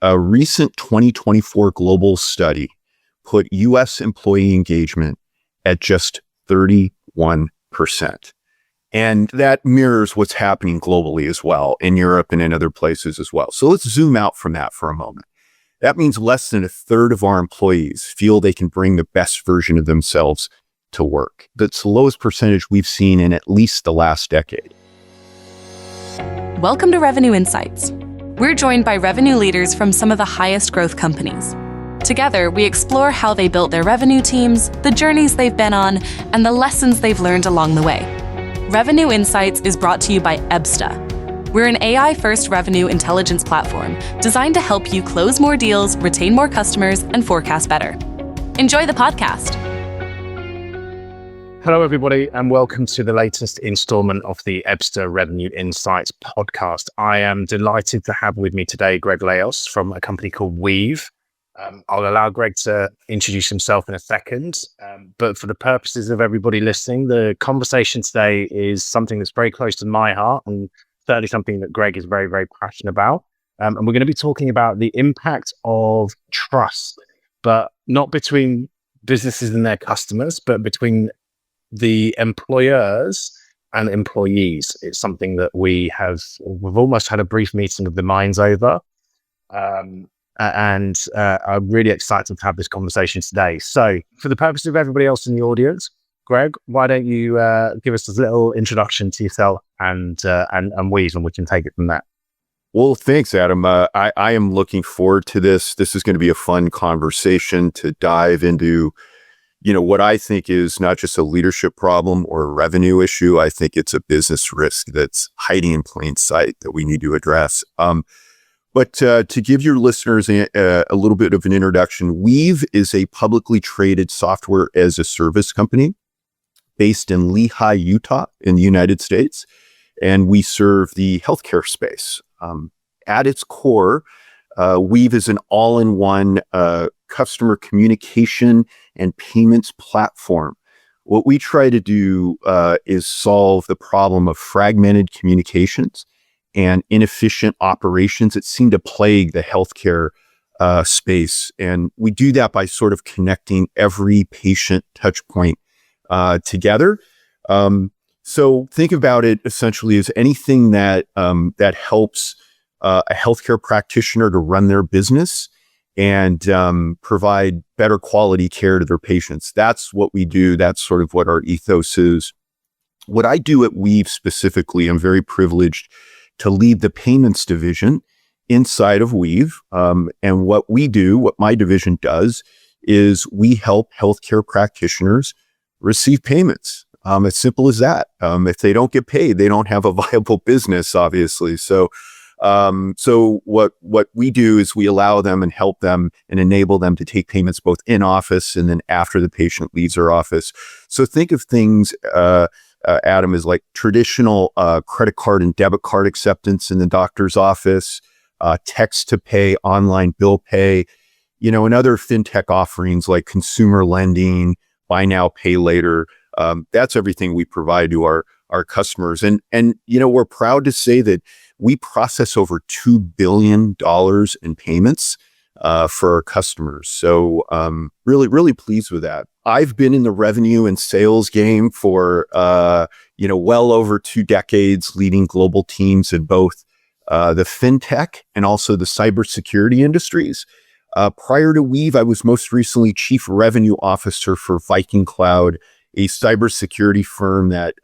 A recent 2024 global study put U.S. employee engagement at just 31%. And that mirrors what's happening globally as well, in Europe and in other places as well. So let's zoom out from that for a moment. That means less than a third of our employees feel they can bring the best version of themselves to work. That's the lowest percentage we've seen in at least the last decade. Welcome to Revenue Insights. We're joined by revenue leaders from some of the highest growth companies. Together, we explore how they built their revenue teams, the journeys they've been on, and the lessons they've learned along the way. Revenue Insights is brought to you by Ebsta. We're an AI-first revenue intelligence platform designed to help you close more deals, retain more customers, and forecast better. Enjoy the podcast. Hello, everybody, and welcome to the latest installment of the Ebsta Revenue Insights podcast. I am delighted to have with me today Greg Laos from a company called Weave. I'll allow Greg to introduce himself in a second, but for the purposes of everybody listening, the conversation today is something that's very close to my heart and certainly something that Greg is very, very passionate about. And we're going to be talking about the impact of trust, but not between businesses and their customers, but between the employers and employees. It's something that we've almost had a brief meeting of the minds over. And I'm really excited to have this conversation today. So for the purpose of everybody else in the audience, Greg, why don't you give us a little introduction to yourself and Weave, and we can take it from that. Well, thanks, Adam. I am looking forward to this. This is going to be a fun conversation to dive into, what I think is not just a leadership problem or a revenue issue. I think it's a business risk that's hiding in plain sight that we need to address. But to give your listeners a little bit of an introduction, Weave is a publicly traded software as a service company based in Lehi, Utah, in the United States, and we serve the healthcare space. At its core, Weave is an all-in-one customer communication and payments platform. What we try to do is solve the problem of fragmented communications and inefficient operations that seem to plague the healthcare space. And we do that by sort of connecting every patient touch point together. So think about it essentially as anything that helps a healthcare practitioner to run their business and provide better quality care to their patients. That's what we do. That's sort of what our ethos is. What I do at Weave specifically, I'm very privileged to lead the payments division inside of Weave. And what my division does, is we help healthcare practitioners receive payments. As simple as that. If they don't get paid, they don't have a viable business, obviously. So what we do is we allow them and help them and enable them to take payments both in office and then after the patient leaves their office. So think of things, Adam, is like traditional credit card and debit card acceptance in the doctor's office, text to pay, online bill pay, and other fintech offerings like consumer lending, buy now, pay later. That's everything we provide to our customers. And we're proud to say that we process over $2 billion in payments for our customers. So really, really pleased with that. I've been in the revenue and sales game for, well over 2 decades, leading global teams in both the fintech and also the cybersecurity industries. Prior to Weave, I was most recently chief revenue officer for Viking Cloud, a cybersecurity firm that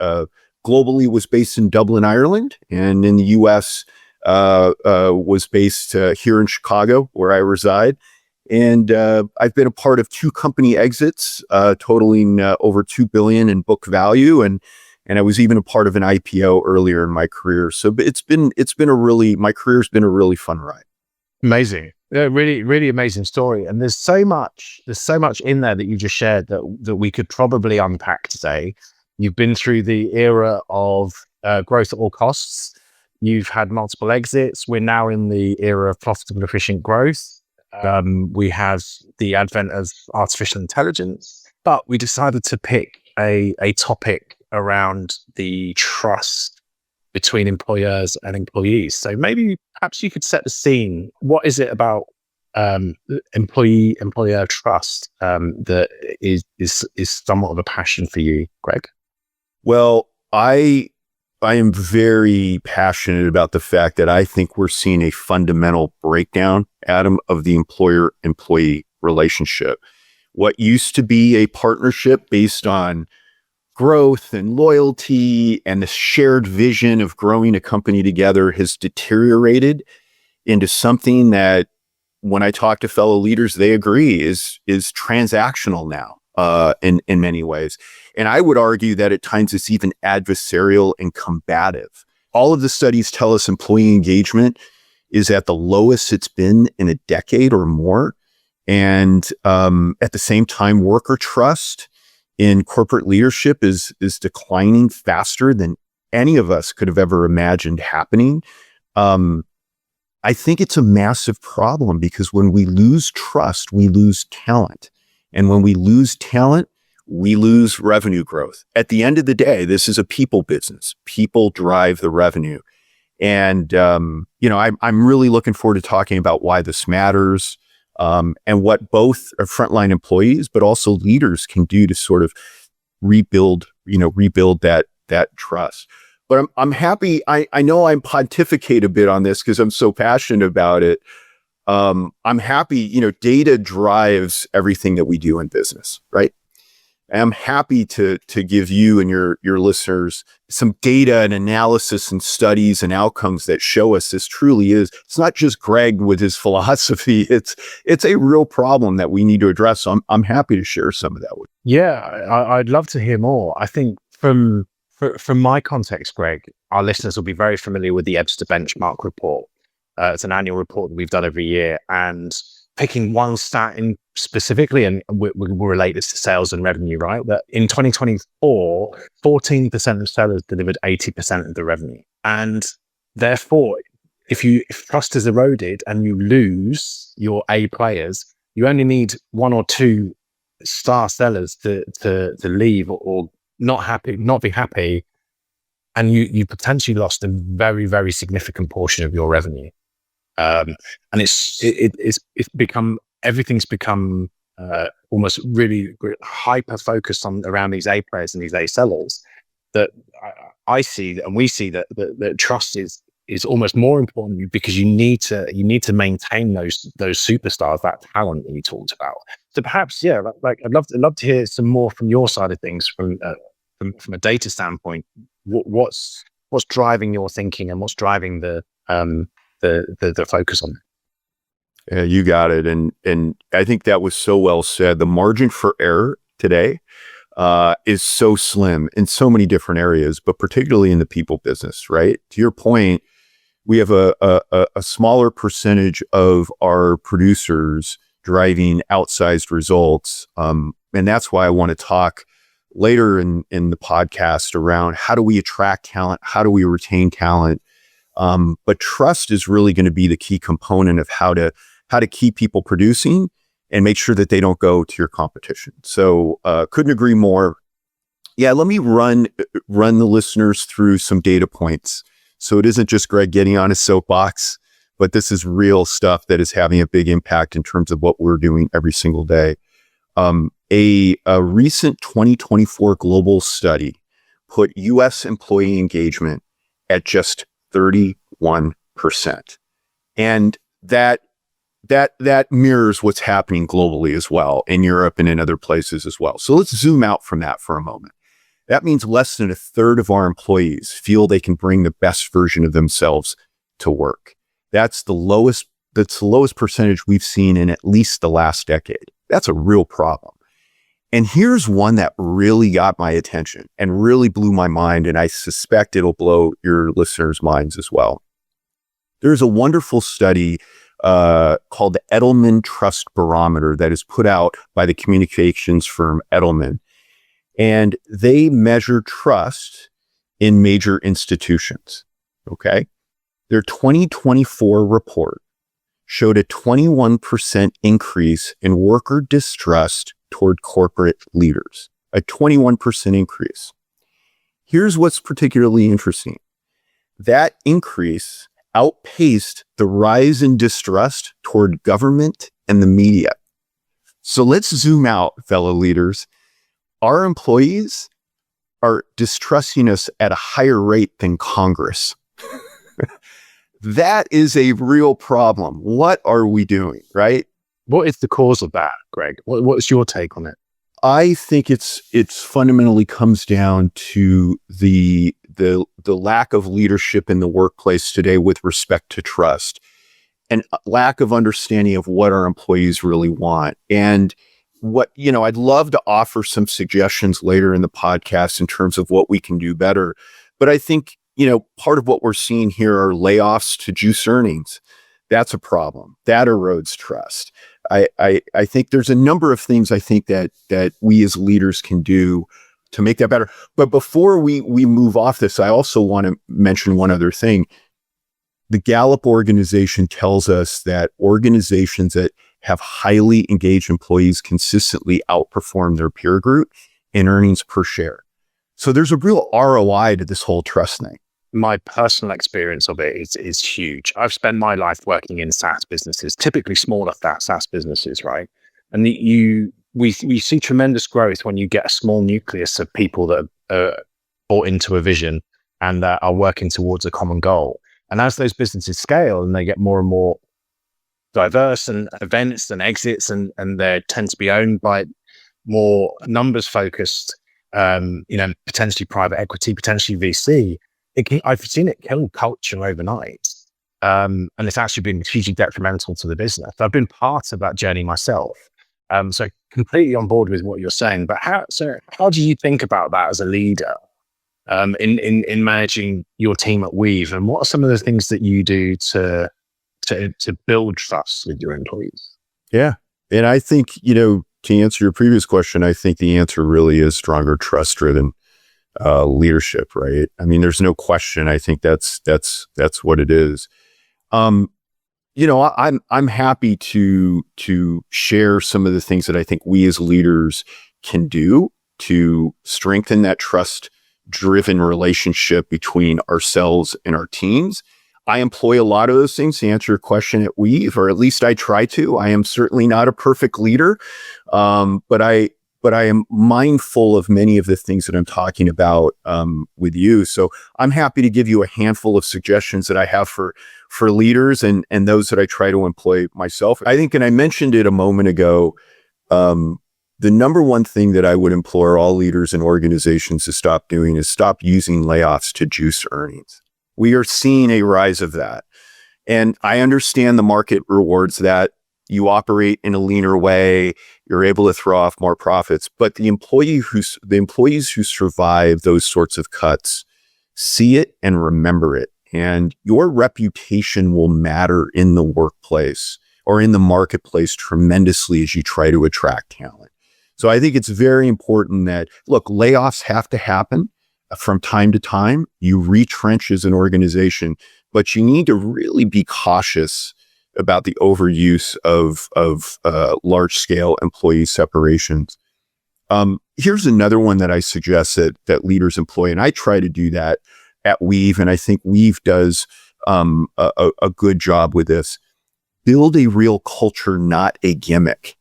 globally was based in Dublin, Ireland, and in the U.S. Was based here in Chicago, where I reside. And I've been a part of 2 company exits, totaling over $2 billion in book value, and I was even a part of an IPO earlier in my career. So my career's been a really fun ride. Amazing, really, really amazing story. And there's so much in there that you just shared that we could probably unpack today. You've been through the era of growth at all costs. You've had multiple exits. We're now in the era of profitable, efficient growth. We have the advent of artificial intelligence, but we decided to pick a topic around the trust between employers and employees. So maybe perhaps you could set the scene. What is it about employer trust that is somewhat of a passion for you, Greg? Well, I am very passionate about the fact that I think we're seeing a fundamental breakdown, Adam, of the employer-employee relationship. What used to be a partnership based on growth and loyalty and the shared vision of growing a company together has deteriorated into something that, when I talk to fellow leaders, they agree is transactional now in many ways. And I would argue that at times it's even adversarial and combative. All of the studies tell us employee engagement is at the lowest it's been in a decade or more. And at the same time, worker trust in corporate leadership is declining faster than any of us could have ever imagined happening. I think it's a massive problem because when we lose trust, we lose talent. And when we lose talent, we lose revenue growth. At the end of the day, this is a people business. People drive the revenue. And, I'm really looking forward to talking about why this matters, and what both frontline employees, but also leaders can do to sort of rebuild that trust. But I'm happy. I know I'm pontificate a bit on this because I'm so passionate about it. I'm happy, data drives everything that we do in business, right? I'm happy to give you and your listeners some data and analysis and studies and outcomes that show us this truly is. It's not just Greg with his philosophy. It's a real problem that we need to address. So I'm happy to share some of that with you. Yeah, I'd love to hear more. I think from my context, Greg, our listeners will be very familiar with the Ebsta benchmark report. It's an annual report that we've done every year, and picking one stat in specifically, and we'll relate this to sales and revenue, right? That in 2024, 14% of sellers delivered 80% of the revenue. And therefore, if trust is eroded and you lose your A players, you only need one or two star sellers to leave or not be happy, and you potentially lost a very, very significant portion of your revenue. And everything's become almost really hyper focused on around these A players and these A sellers. That I see, and we see that trust is almost more important because you need to maintain those superstars, that talent that you talked about. So perhaps, yeah, I'd love to hear some more from your side of things from a data standpoint. What's driving your thinking and what's driving the focus on it? Yeah, you got it. And I think that was so well said. The margin for error today is so slim in so many different areas, but particularly in the people business, right? To your point, we have a smaller percentage of our producers driving outsized results. And that's why I want to talk later in the podcast around how do we attract talent? How do we retain talent? But trust is really going to be the key component of how to keep people producing and make sure that they don't go to your competition. So couldn't agree more. Yeah, let me run the listeners through some data points. So it isn't just Greg getting on his soapbox, but this is real stuff that is having a big impact in terms of what we're doing every single day. A recent 2024 global study put U.S. employee engagement at just 31%. And that mirrors what's happening globally as well, in Europe and in other places as well. So let's zoom out from that for a moment. That means less than a third of our employees feel they can bring the best version of themselves to work. That's the lowest percentage we've seen in at least the last decade. That's a real problem. And here's one that really got my attention and really blew my mind, and I suspect it'll blow your listeners' minds as well. There's a wonderful study called the Edelman Trust Barometer that is put out by the communications firm Edelman. And they measure trust in major institutions, okay? Their 2024 report showed a 21% increase in worker distrust toward corporate leaders, a 21% increase. Here's what's particularly interesting. that increase outpaced the rise in distrust toward government and the media. So let's zoom out, fellow leaders. Our employees are distrusting us at a higher rate than Congress. That is a real problem. What are we doing, right? What is the cause of that, Greg? What's your take on it? I think it's fundamentally comes down to the lack of leadership in the workplace today with respect to trust and lack of understanding of what our employees really want. And I'd love to offer some suggestions later in the podcast in terms of what we can do better. But I think, part of what we're seeing here are layoffs to juice earnings. That's a problem. That erodes trust. I think there's a number of things I think that we as leaders can do to make that better. But before we move off this, I also want to mention one other thing. The Gallup organization tells us that organizations that have highly engaged employees consistently outperform their peer group in earnings per share. So there's a real ROI to this whole trust thing. My personal experience of it is huge. I've spent my life working in SaaS businesses, typically smaller SaaS businesses, right? And we see tremendous growth when you get a small nucleus of people that are bought into a vision and are working towards a common goal. And as those businesses scale and they get more and more diverse and events and exits and they tend to be owned by more numbers focused, potentially private equity, potentially VC, I've seen it kill culture overnight. And it's actually been hugely detrimental to the business. I've been part of that journey myself. So completely on board with what you're saying, but how do you think about that as a leader in managing your team at Weave? And what are some of the things that you do to build trust with your employees? Yeah. And I think, to answer your previous question, I think the answer really is stronger trust-driven leadership, right? I mean, there's no question. I think that's what it is. I'm happy to share some of the things that I think we as leaders can do to strengthen that trust-driven relationship between ourselves and our teams. I employ a lot of those things to answer your question at Weave, or at least I try to. I am certainly not a perfect leader, but I am mindful of many of the things that I'm talking about with you. So I'm happy to give you a handful of suggestions that I have for leaders and those that I try to employ myself. I think, and I mentioned it a moment ago, the number one thing that I would implore all leaders and organizations to stop doing is stop using layoffs to juice earnings. We are seeing a rise of that. And I understand the market rewards that. You operate in a leaner way, you're able to throw off more profits. But the employees who survive those sorts of cuts see it and remember it. And your reputation will matter in the workplace or in the marketplace tremendously as you try to attract talent. So I think it's very important that, look, layoffs have to happen from time to time. You retrench as an organization, but you need to really be cautious about the overuse of large-scale employee separations. Here's another one that I suggest that leaders employ, and I try to do that at Weave, and I think Weave does a good job with this. Build a real culture, not a gimmick.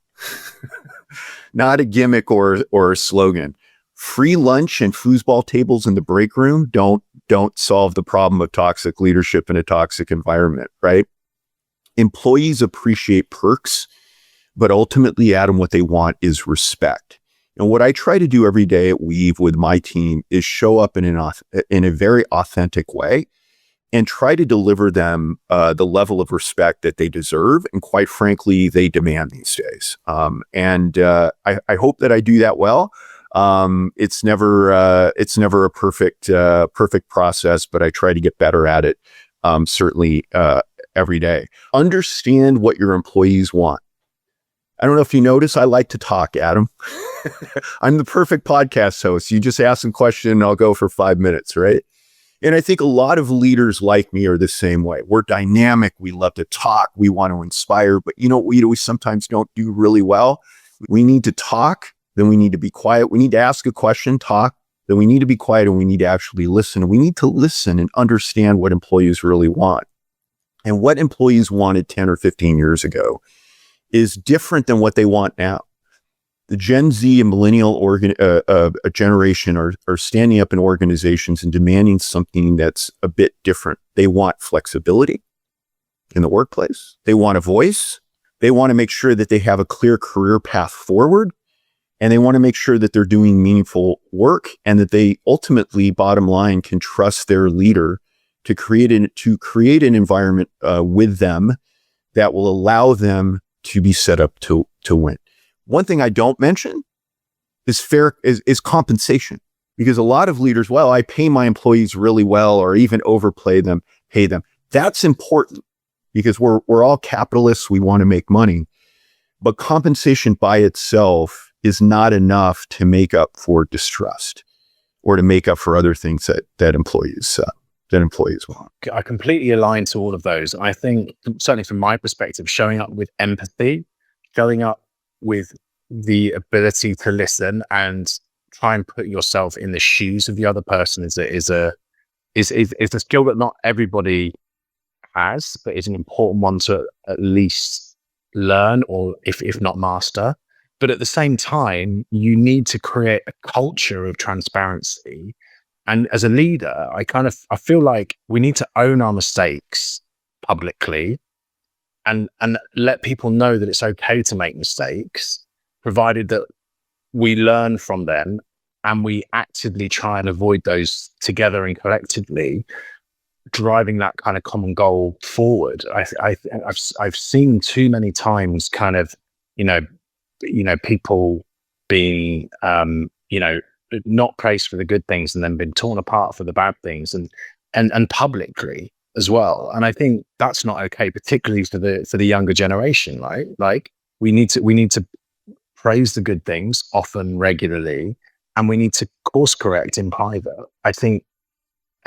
Not a gimmick or a slogan. Free lunch and foosball tables in the break room don't solve the problem of toxic leadership in a toxic environment, right? Employees appreciate perks, but ultimately, Adam, what they want is respect. And what I try to do every day at Weave with my team is show up in a very authentic way and try to deliver them the level of respect that they deserve. And quite frankly, they demand these days. I hope that I do that well. It's never a perfect process, but I try to get better at it. Certainly, every day. Understand what your employees want. I don't know if you notice, I like to talk, Adam. I'm the perfect podcast host. You just ask a question and I'll go for 5 minutes, right? And I think a lot of leaders like me are the same way. We're dynamic. We love to talk. We want to inspire. But we sometimes don't do really well. We need to talk. Then we need to be quiet. We need to ask a question, talk, that we need to be quiet and we need to actually listen. We need to listen and understand what employees really want. And what employees wanted 10 or 15 years ago is different than what they want now. The Gen Z and millennial generation are standing up in organizations and demanding something that's a bit different. They want flexibility in the workplace. They want a voice. They want to make sure that they have a clear career path forward. And they want to make sure that they're doing meaningful work and that they ultimately, bottom line, can trust their leader to create an environment with them that will allow them to be set up to win. One thing I don't mention is compensation, because a lot of leaders, well, I pay my employees really well, or even pay them. That's important because we're all capitalists. We want to make money, but compensation by itself is not enough to make up for distrust or to make up for other things that employees want. I completely align to all of those. I think, certainly from my perspective, showing up with empathy, showing up with the ability to listen and try and put yourself in the shoes of the other person is a skill that not everybody has, but is an important one to at least learn, or if not master. But at the same time, you need to create a culture of transparency. And as a leader, I feel like we need to own our mistakes publicly and let people know that it's okay to make mistakes, provided that we learn from them and we actively try and avoid those together and collectively, driving that kind of common goal forward. I've seen too many times kind of, people being, not praised for the good things and then been torn apart for the bad things, and publicly as well. And I think that's not okay, particularly for the younger generation, right? Like we need to praise the good things often, regularly, and we need to course correct in private. I think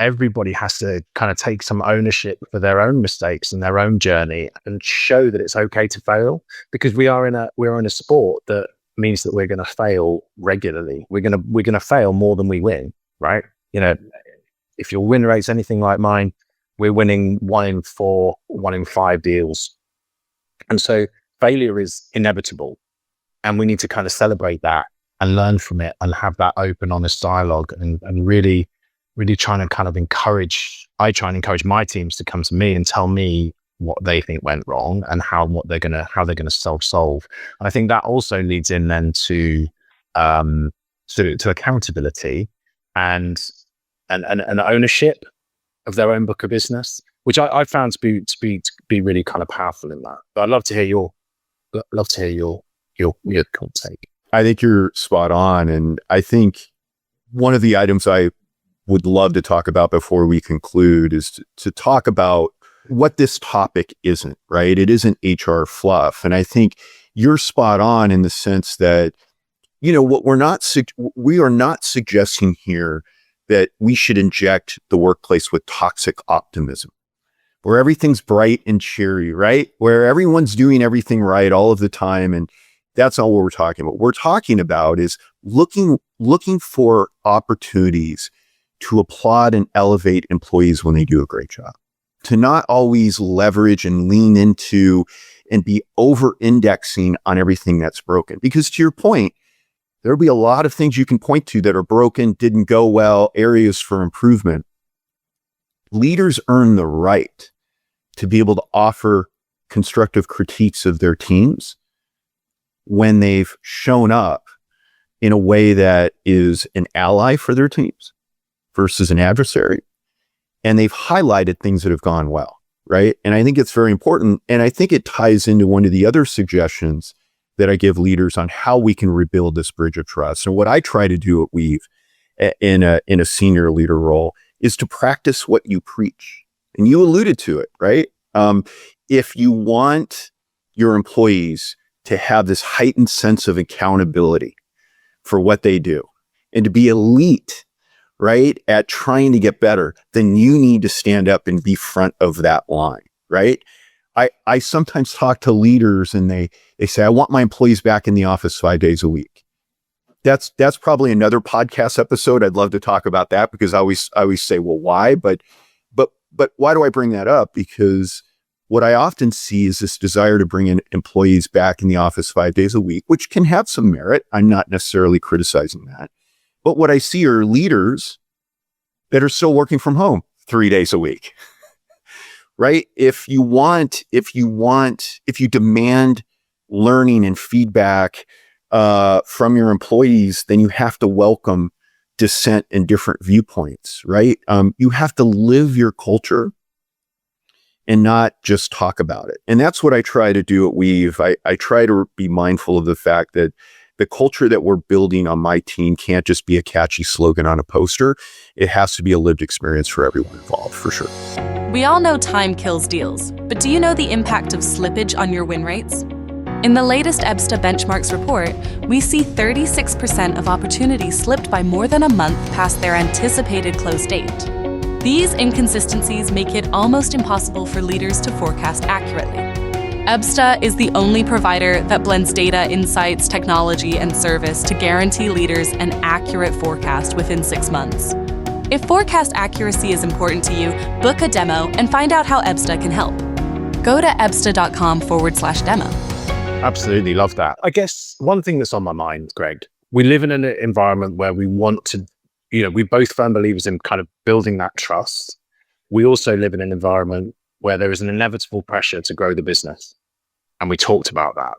everybody has to kind of take some ownership for their own mistakes and their own journey and show that it's okay to fail, because we're in a sport that means that we're going to fail regularly. We're going to fail more than we win, right? If your win rate's anything like mine, we're winning 1 in 4, 1 in 5 deals. And so failure is inevitable, and we need to kind of celebrate that and learn from it and have that open, honest dialogue and really trying to kind of encourage my teams to come to me and tell me what they think went wrong and how they're going to self-solve. And I think that also leads in then to accountability and ownership of their own book of business, which I found to be really kind of powerful in that. But I'd love to hear your take. I think you're spot on, and I think one of the items I would love to talk about before we conclude is to talk about what this topic isn't, right? It isn't HR fluff. And I think you're spot on in the sense that, what we are not suggesting here that we should inject the workplace with toxic optimism, where everything's bright and cheery, right? Where everyone's doing everything right all of the time. And that's not what we're talking about. What we're talking about is looking for opportunities to applaud and elevate employees when they do a great job, to not always leverage and lean into and be over-indexing on everything that's broken. Because to your point, there'll be a lot of things you can point to that are broken, didn't go well, areas for improvement. Leaders earn the right to be able to offer constructive critiques of their teams when they've shown up in a way that is an ally for their teams versus an adversary. And they've highlighted things that have gone well, right? And I think it's very important. And I think it ties into one of the other suggestions that I give leaders on how we can rebuild this bridge of trust. And what I try to do at Weave in a senior leader role is to practice what you preach. And you alluded to it, right? If you want your employees to have this heightened sense of accountability for what they do and to be elite, right, at trying to get better, then you need to stand up and be front of that line, right? I sometimes talk to leaders and they say, I want my employees back in the office 5 days a week. that's probably another podcast episode. I'd love to talk about that because I always say, well, why? But why do I bring that up? Because what I often see is this desire to bring in employees back in the office 5 days a week, which can have some merit. I'm not necessarily criticizing that. But what I see are leaders that are still working from home 3 days a week, right? If you demand learning and feedback from your employees, then you have to welcome dissent and different viewpoints, right? You have to live your culture and not just talk about it. And that's what I try to do at Weave. I try to be mindful of the fact that the culture that we're building on my team can't just be a catchy slogan on a poster. It has to be a lived experience for everyone involved, for sure. We all know time kills deals, but do you know the impact of slippage on your win rates? In the latest Ebsta benchmarks report, we see 36% of opportunities slipped by more than a month past their anticipated close date. These inconsistencies make it almost impossible for leaders to forecast accurately. Ebsta is the only provider that blends data, insights, technology, and service to guarantee leaders an accurate forecast within 6 months. If forecast accuracy is important to you, book a demo and find out how Ebsta can help. Go to ebsta.com/demo. Absolutely love that. I guess one thing that's on my mind, Greg, we live in an environment where we want to, we're both firm believers in kind of building that trust. We also live in an environment where there is an inevitable pressure to grow the business. And we talked about that.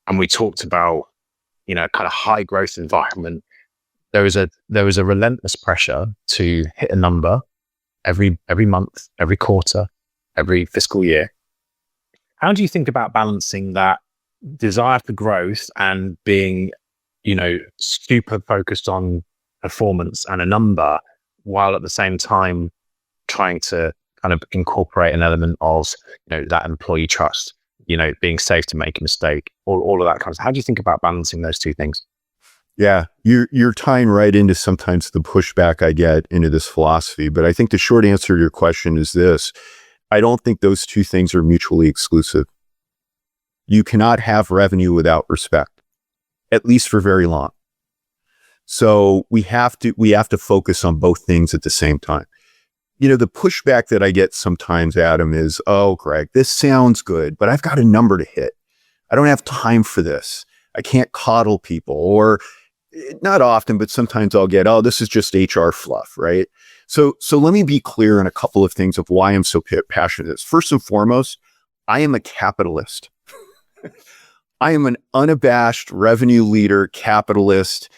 And we talked about, kind of high growth environment. There is a relentless pressure to hit a number every month, every quarter, every fiscal year. How do you think about balancing that desire for growth and being, super focused on performance and a number, while at the same time trying to kind of incorporate an element of, that employee trust, being safe to make a mistake, all of that kind of stuff? How do you think about balancing those two things? Yeah, you're tying right into sometimes the pushback I get into this philosophy. But I think the short answer to your question is this. I don't think those two things are mutually exclusive. You cannot have revenue without respect, at least for very long. So we have to focus on both things at the same time. The pushback that I get sometimes, Adam, is, oh, Greg, this sounds good, but I've got a number to hit. I don't have time for this. I can't coddle people. Or not often, but sometimes I'll get, oh, this is just HR fluff, right? So let me be clear on a couple of things of why I'm so passionate. First and foremost, I am a capitalist. I am an unabashed revenue leader, capitalist.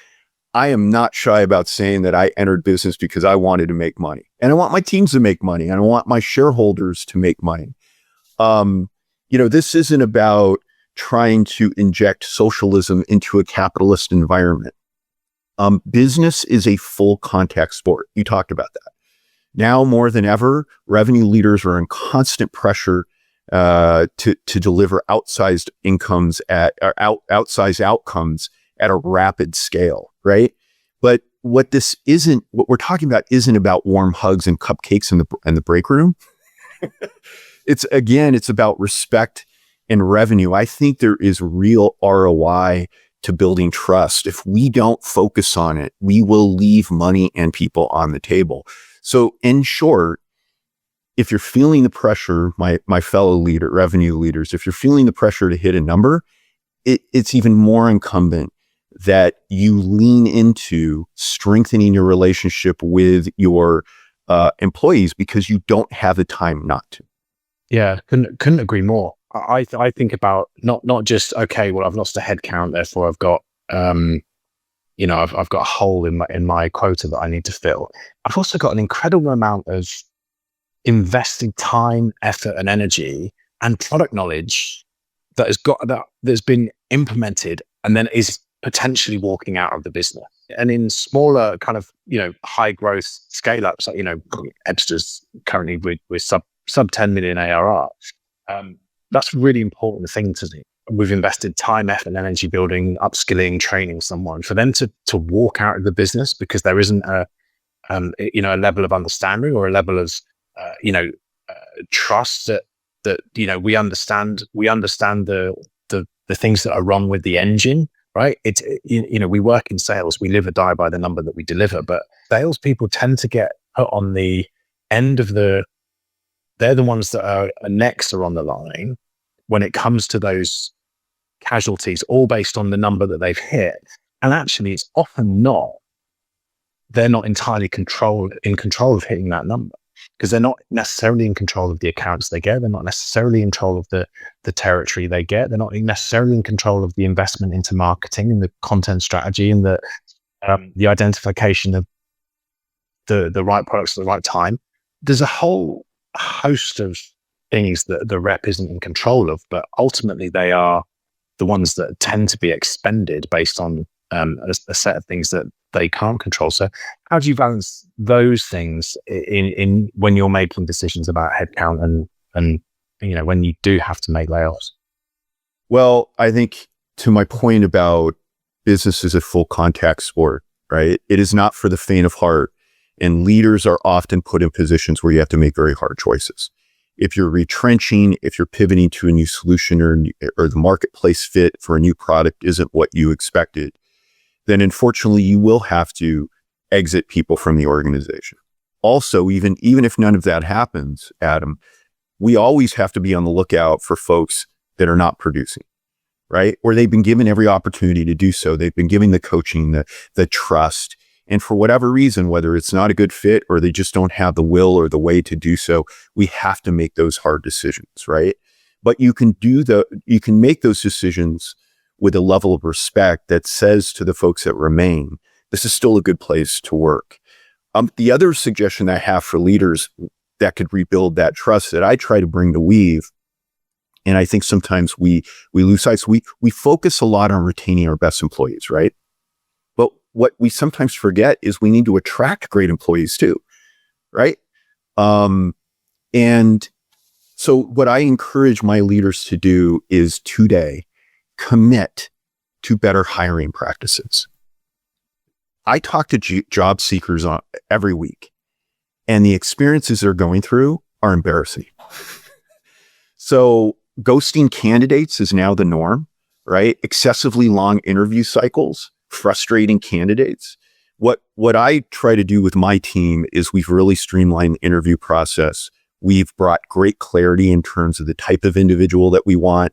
I am not shy about saying that I entered business because I wanted to make money. And I want my teams to make money. And I want my shareholders to make money. This isn't about trying to inject socialism into a capitalist environment. Business is a full contact sport. You talked about that. Now more than ever, revenue leaders are in constant pressure to deliver outsized outcomes at a rapid scale, right? But what we're talking about isn't about warm hugs and cupcakes in the break room. It's about respect and revenue. I think there is real ROI to building trust. If we don't focus on it, we will leave money and people on the table. So in short, if you're feeling the pressure, my fellow revenue leaders, if you're feeling the pressure to hit a number, it's even more incumbent that you lean into strengthening your relationship with your employees, because you don't have the time not to. Yeah, couldn't agree more. I think about not just, okay, well, I've lost a head count, therefore I've got I've got a hole in my quota that I need to fill. I've also got an incredible amount of invested time, effort, and energy and product knowledge that's been implemented and then is potentially walking out of the business. And in smaller kind of high growth scale ups, like Ebsta's currently with sub 10 million ARR. That's a really important thing to do. We've invested time, effort, and energy building, upskilling, training someone for them to walk out of the business because there isn't a level of understanding or a level of trust that we understand the things that are wrong with the engine, right? We work in sales, we live or die by the number that we deliver, but salespeople tend to get put on the end of they're the ones that are necks are on the line when it comes to those casualties, all based on the number that they've hit. And actually, it's often not. They're not entirely in control of hitting that number, because they're not necessarily in control of the accounts they get. They're not necessarily in control of the territory they get. They're not necessarily in control of the investment into marketing and the content strategy and the identification of the right products at the right time. There's a whole host of things that the rep isn't in control of, but ultimately they are the ones that tend to be expended based on a set of things that they can't control. So how do you balance those things in when you're making decisions about headcount and when you do have to make layoffs? Well, I think to my point about business is a full contact sport, right? It is not for the faint of heart. And leaders are often put in positions where you have to make very hard choices. If you're retrenching, if you're pivoting to a new solution or the marketplace fit for a new product isn't what you expected, then unfortunately you will have to exit people from the organization. Also, even if none of that happens, Adam, we always have to be on the lookout for folks that are not producing, right? Or they've been given every opportunity to do so. They've been given the coaching, the trust. And for whatever reason, whether it's not a good fit or they just don't have the will or the way to do so, we have to make those hard decisions, right? But you can make those decisions with a level of respect that says to the folks that remain, this is still a good place to work. The other suggestion I have for leaders that could rebuild that trust that I try to bring to Weave, and I think sometimes we lose sight. We focus a lot on retaining our best employees, right? But what we sometimes forget is we need to attract great employees too, right? And so what I encourage my leaders to do is today commit to better hiring practices. I talk to job seekers every week, and the experiences they're going through are embarrassing. So ghosting candidates is now the norm, right? Excessively long interview cycles, frustrating candidates. What I try to do with my team is we've really streamlined the interview process. We've brought great clarity in terms of the type of individual that we want,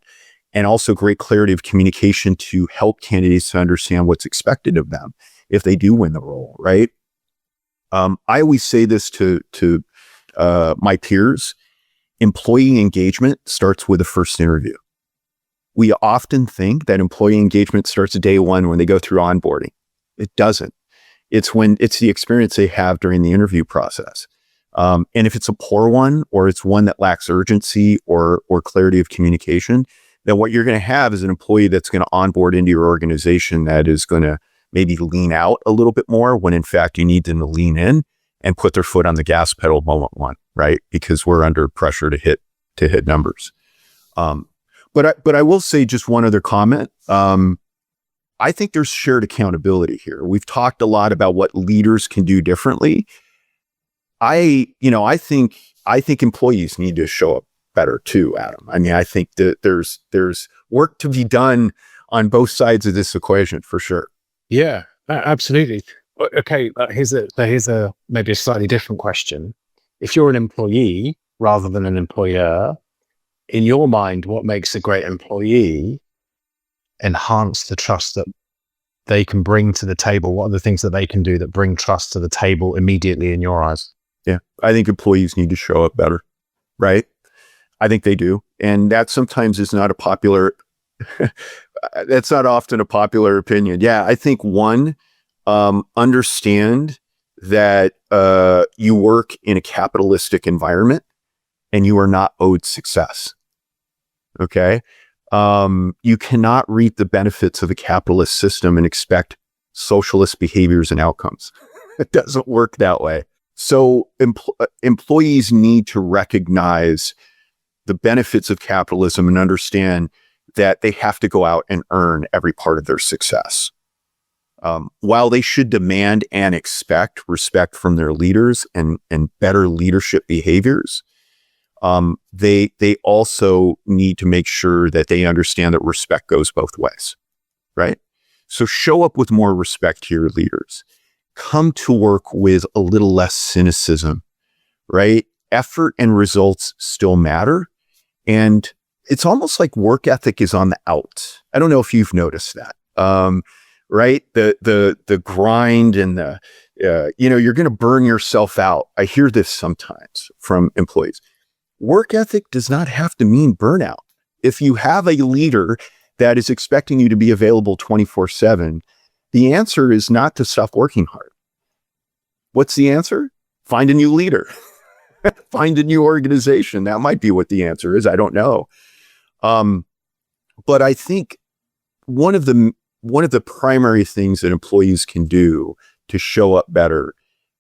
and also great clarity of communication to help candidates to understand what's expected of them if they do win the role, right? I always say this to my peers: employee engagement starts with the first interview. We often think that employee engagement starts day one when they go through onboarding. It doesn't. It's the experience they have during the interview process. And if it's a poor one, or it's one that lacks urgency or clarity of communication, then what you're going to have is an employee that's going to onboard into your organization that is going to maybe lean out a little bit more when in fact you need them to lean in and put their foot on the gas pedal moment one, right? Because we're under pressure to hit numbers. But I will say just one other comment. I think there's shared accountability here. We've talked a lot about what leaders can do differently. I think employees need to show up better too, Adam. I mean, I think that there's work to be done on both sides of this equation for sure. Yeah, absolutely. Okay, here's a maybe a slightly different question. If you're an employee rather than an employer, in your mind, what makes a great employee enhance the trust that they can bring to the table? What are the things that they can do that bring trust to the table immediately in your eyes? Yeah, I think employees need to show up better, right? I think they do. And that sometimes is not that's not often a popular opinion. Yeah, I think one, understand that you work in a capitalistic environment and you are not owed success. Okay? You cannot reap the benefits of a capitalist system and expect socialist behaviors and outcomes. It doesn't work that way. So employees need to recognize the benefits of capitalism and understand that they have to go out and earn every part of their success. While they should demand and expect respect from their leaders and better leadership behaviors, they also need to make sure that they understand that respect goes both ways, right? So show up with more respect to your leaders. Come to work with a little less cynicism, right? Effort and results still matter. And it's almost like work ethic is on the out. I don't know if you've noticed that, right? The grind and you're going to burn yourself out. I hear this sometimes from employees. Work ethic does not have to mean burnout. If you have a leader that is expecting you to be available 24/7, the answer is not to stop working hard. What's the answer? Find a new leader. Find a new organization. That might be what the answer is. I don't know. But I think one of the primary things that employees can do to show up better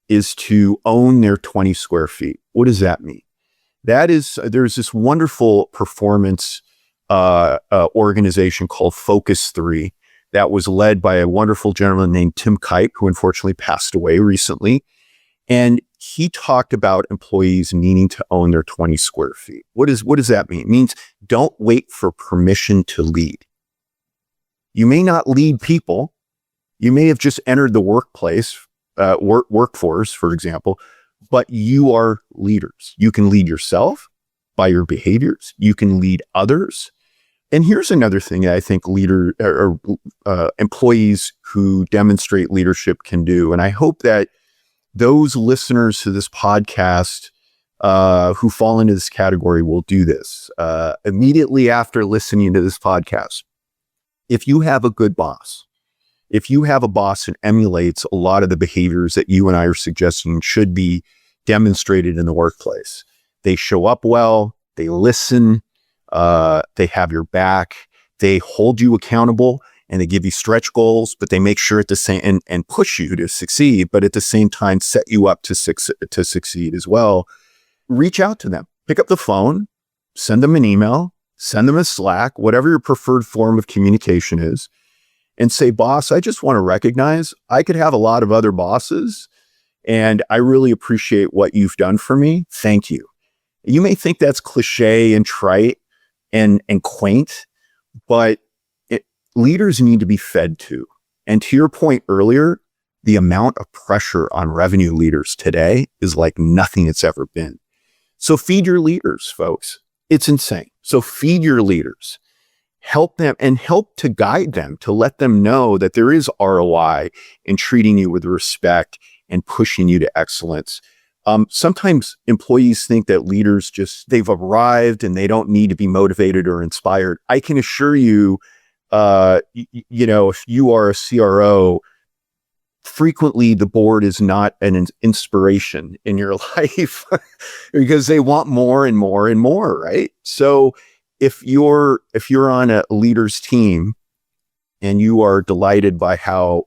is to own their 20 square feet. What does that mean? There's this wonderful performance organization called Focus 3 that was led by a wonderful gentleman named Tim Kite, who unfortunately passed away recently. And he talked about employees needing to own their 20 square feet. What does that mean? It means don't wait for permission to lead. You may not lead people. You may have just entered the workplace, workforce, for example, but you are leaders. You can lead yourself by your behaviors. You can lead others. And here's another thing that I think employees who demonstrate leadership can do. And I hope that those listeners to this podcast who fall into this category will do this immediately after listening to this podcast. If you have a good boss, if you have a boss that emulates a lot of the behaviors that you and I are suggesting should be demonstrated in the workplace, they show up well, they listen, they have your back, they hold you accountable, and they give you stretch goals, but they make sure at the same and push you to succeed, but at the same time set you up to succeed as well. Reach out to them, pick up the phone, send them an email, send them a Slack, whatever your preferred form of communication is, and say, boss, I just want to recognize I could have a lot of other bosses, and I really appreciate what you've done for me. Thank you. You may think that's cliche and trite and quaint, but leaders need to be fed too. And to your point earlier, the amount of pressure on revenue leaders today is like nothing it's ever been. So feed your leaders, folks. It's insane. So feed your leaders, help them and help to guide them, to let them know that there is ROI in treating you with respect and pushing you to excellence. Sometimes employees think that leaders they've arrived and they don't need to be motivated or inspired. I can assure you, if you are a CRO, frequently the board is not an inspiration in your life because they want more and more and more, right? So if you're on a leader's team and you are delighted by how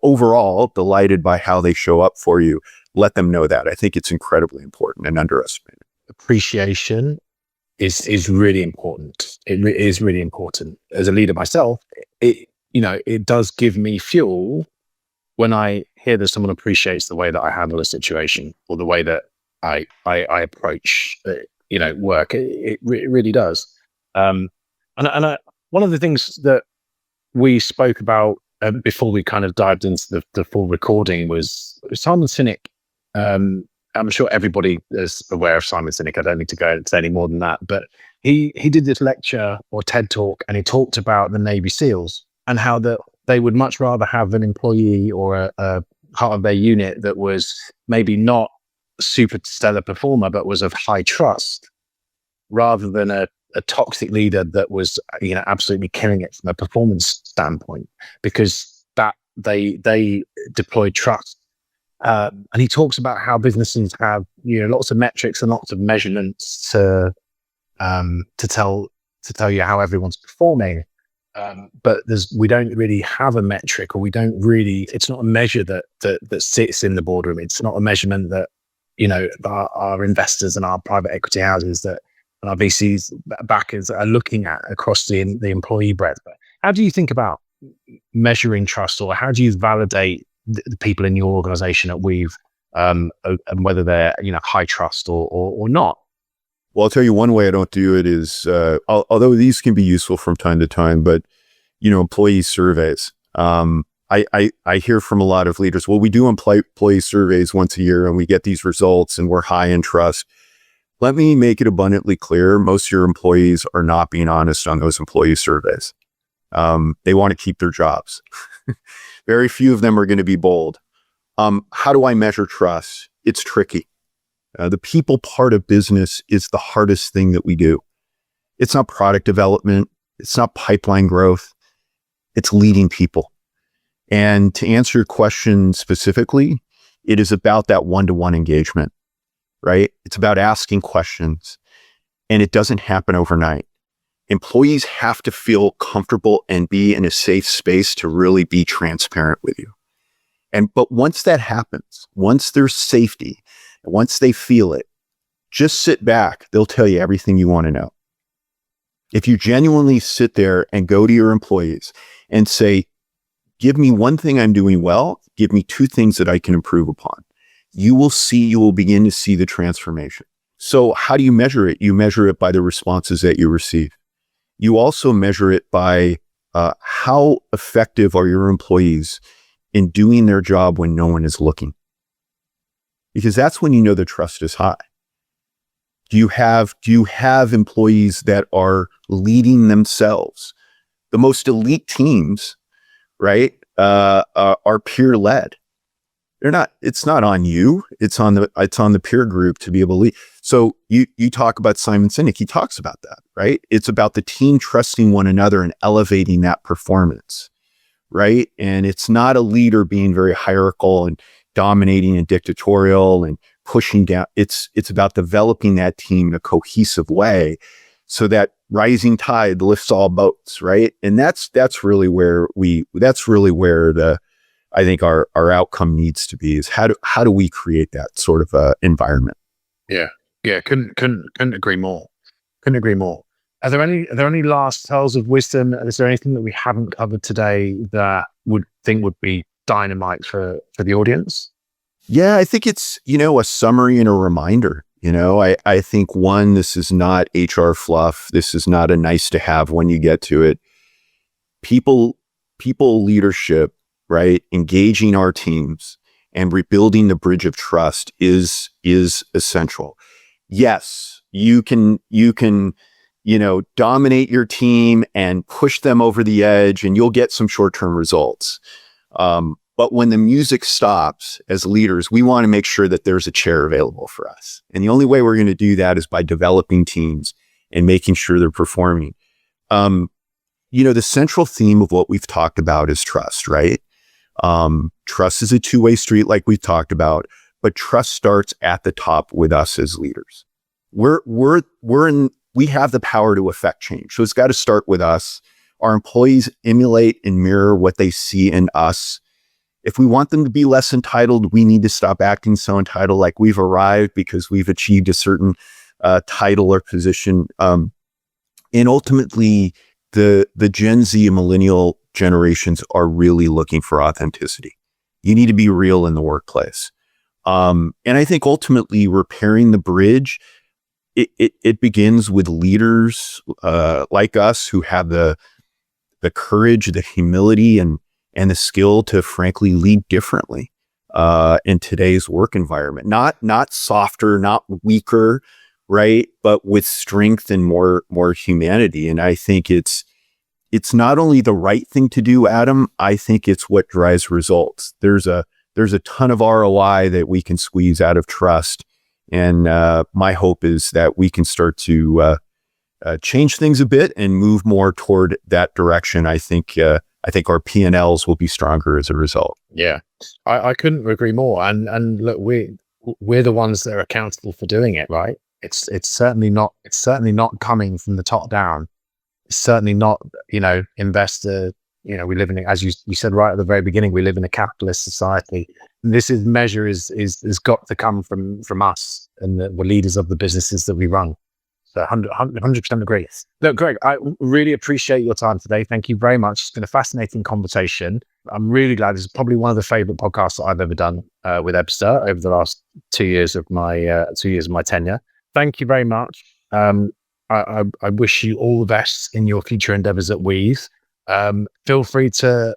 they show up for you, let them know that. I think it's incredibly important and underestimated. Appreciation is really important. It is really important. As a leader myself, it does give me fuel when I hear that someone appreciates the way that I handle a situation or the way that I approach, work. It really does. One of the things that we spoke about before we kind of dived into the full recording was Simon Sinek. I'm sure everybody is aware of Simon Sinek. I don't need to go into any more than that. But he did this lecture or TED talk, and he talked about the Navy SEALs and how that they would much rather have an employee or a part of their unit that was maybe not a super stellar performer, but was of high trust, rather than a toxic leader that was absolutely killing it from a performance standpoint, because that they deployed trust. And he talks about how businesses have lots of metrics and lots of measurements to tell you how everyone's performing, but we don't really have a metric, or it's not a measure that sits in the boardroom. It's not a measurement that our investors and our private equity houses and our VCs backers are looking at across the employee breadth. But how do you think about measuring trust, or how do you validate the people in your organization at Weave, and whether they're high trust or not? Well, I'll tell you one way I don't do it is, although these can be useful from time to time, but employee surveys. I hear from a lot of leaders, well, we do employee surveys once a year and we get these results and we're high in trust. Let me make it abundantly clear. Most of your employees are not being honest on those employee surveys. They want to keep their jobs. Very few of them are going to be bold. How do I measure trust? It's tricky. The people part of business is the hardest thing that we do. It's not product development. It's not pipeline growth. It's leading people. And to answer your question specifically, it is about that one-to-one engagement, right? It's about asking questions, and it doesn't happen overnight. Employees have to feel comfortable and be in a safe space to really be transparent with you. But once that happens, once there's safety, once they feel it, just sit back. They'll tell you everything you want to know. If you genuinely sit there and go to your employees and say, give me one thing I'm doing well, give me two things that I can improve upon, you will begin to see the transformation. So how do you measure it? You measure it by the responses that you receive. You also measure it by how effective are your employees in doing their job when no one is looking. Because that's when you know the trust is high. Do you have employees that are leading themselves? The most elite teams, right, are peer-led. It's not on you. It's on the peer group to be able to lead. So you talk about Simon Sinek. He talks about that, right? It's about the team trusting one another and elevating that performance, right? And it's not a leader being very hierarchical and dominating and dictatorial and pushing down. It's about developing that team in a cohesive way so that rising tide lifts all boats, right? And that's really where I think our outcome needs to be, is how do we create that sort of environment? Yeah. Couldn't agree more. Couldn't agree more. Are there any last pearls of wisdom? Is there anything that we haven't covered today that would be dynamite for the audience? Yeah, I think it's, a summary and a reminder. I think one, this is not HR fluff. This is not a nice to have when you get to it. People leadership, right? Engaging our teams and rebuilding the bridge of trust is essential. Yes, you can, dominate your team and push them over the edge and you'll get some short-term results. But when the music stops, as leaders, we want to make sure that there's a chair available for us. And the only way we're going to do that is by developing teams and making sure they're performing. The central theme of what we've talked about is trust, right? Trust is a two-way street like we've talked about, but trust starts at the top with us as leaders. We have the power to affect change. So it's got to start with us. Our employees emulate and mirror what they see in us. If we want them to be less entitled, we need to stop acting so entitled, like we've arrived because we've achieved a certain title or position. And ultimately, the Gen Z and millennial generations are really looking for authenticity. You need to be real in the workplace. And I think ultimately repairing the bridge, it begins with leaders like us who have the courage, the humility, and the skill to frankly lead differently in today's work environment. Not softer, not weaker, right? But with strength and more humanity. And I think it's not only the right thing to do, Adam. I think it's what drives results. There's a ton of ROI that we can squeeze out of trust. And my hope is that we can start to change things a bit and move more toward that direction. I think our P&Ls will be stronger as a result. Yeah, I couldn't agree more. And look, we're the ones that are accountable for doing it, right? It's certainly not coming from the top down. It's certainly not, investor. We live in, as you said right at the very beginning, we live in a capitalist society. This measure is got to come from us and the leaders of the businesses that we run. So 100% agree. Look, Greg, I really appreciate your time today. Thank you very much. It's been a fascinating conversation. I'm really glad. This is probably one of the favorite podcasts that I've ever done with Ebsta over the last 2 years of my tenure. Thank you very much. I wish you all the best in your future endeavors at Weave. Feel free to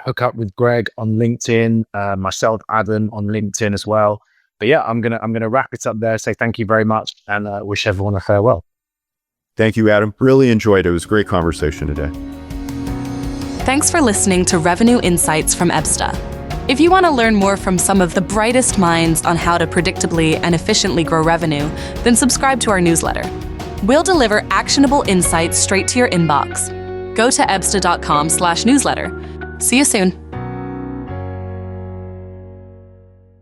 hook up with Greg on LinkedIn, myself, Adam, on LinkedIn as well. But yeah, I'm gonna wrap it up there. Say thank you very much, and wish everyone a farewell. Thank you, Adam. Really enjoyed it. It was a great conversation today. Thanks for listening to Revenue Insights from Ebsta. If you want to learn more from some of the brightest minds on how to predictably and efficiently grow revenue, then subscribe to our newsletter. We'll deliver actionable insights straight to your inbox. Go to ebsta.com/newsletter. See you soon.